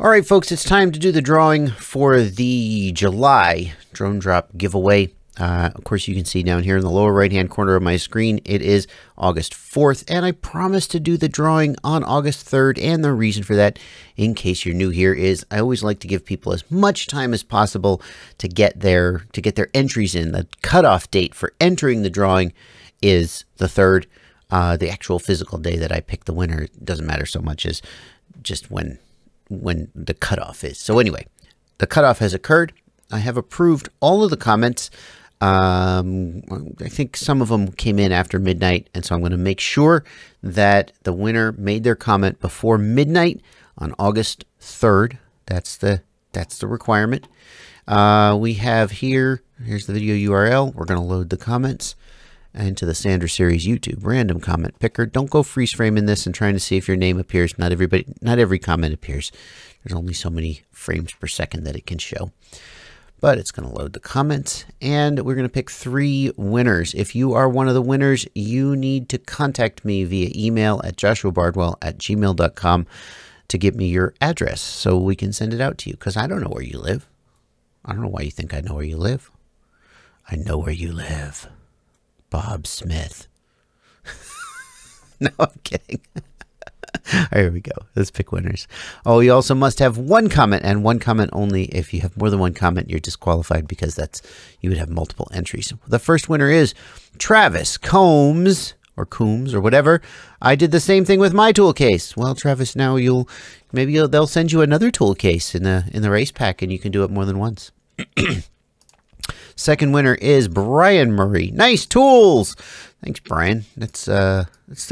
All right, folks, it's time to do the drawing for the July drone drop giveaway. Of course, you can see down here in the lower right-hand corner of my screen, it is August 4th, and I promised to do the drawing on August 3rd, and the reason for that, in case you're new here, is I always like to give people as much time as possible to get their entries in. The cutoff date for entering the drawing is the 3rd. The actual physical day that I pick the winner doesn't matter so much as just when the cutoff is. So anyway, the cutoff has occurred. I have approved all of the comments. I think some of them came in after midnight, and so I'm going to make sure that the winner made their comment before midnight on August 3rd. That's the requirement. We have here's the video URL. We're going to load the comments into the Sandra Series YouTube random comment picker. Don't go freeze framing this and trying to see if your name appears. Not every comment appears. There's only so many frames per second that it can show. But it's going to load the comments, and we're going to pick 3 winners. If you are one of the winners, you need to contact me via email at joshuabardwell@gmail.com to give me your address so we can send it out to you, because I don't know where you live. I don't know why you think I know where you live. I know where you live. Bob Smith. No, I'm kidding. All right, here we go. Let's pick winners. Oh, you also must have 1 comment, and 1 comment only. If you have more than 1 comment, you're disqualified, because you would have multiple entries. The first winner is Travis Combs, or Coombs, or whatever. I did the same thing with my tool case. Well, Travis, now they'll send you another tool case in the race pack, and you can do it more than once. Second winner is Bryan Murray. Nice tools. Thanks, Brian. It's the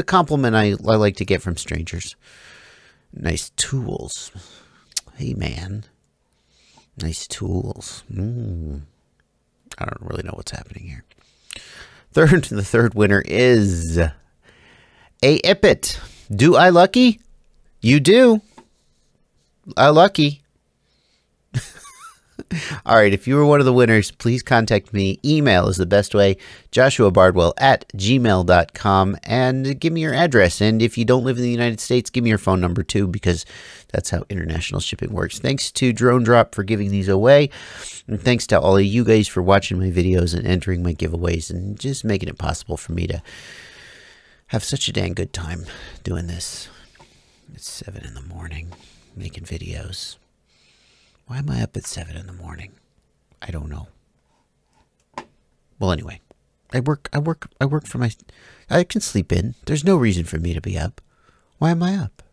compliment I like to get from strangers. Nice tools. Hey, man. Nice tools. I don't really know what's happening here. The third winner is IPPIT. Do I lucky? You do. I lucky. All right, if you were one of the winners, please contact me. Email is the best way, joshuabardwell@gmail.com, and give me your address. And if you don't live in the United States, give me your phone number too, because that's how international shipping works. Thanks to Drone Drop for giving these away, and thanks to all of you guys for watching my videos and entering my giveaways and just making it possible for me to have such a dang good time doing this. It's 7 in the morning making videos. Why am I up at 7 in the morning? I don't know. Well, anyway, I work for I can sleep in. There's no reason for me to be up. Why am I up?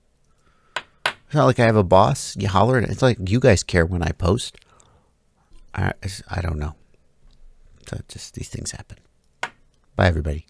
It's not like I have a boss. You holler at it. It's like you guys care when I post. I don't know. So just these things happen. Bye, everybody.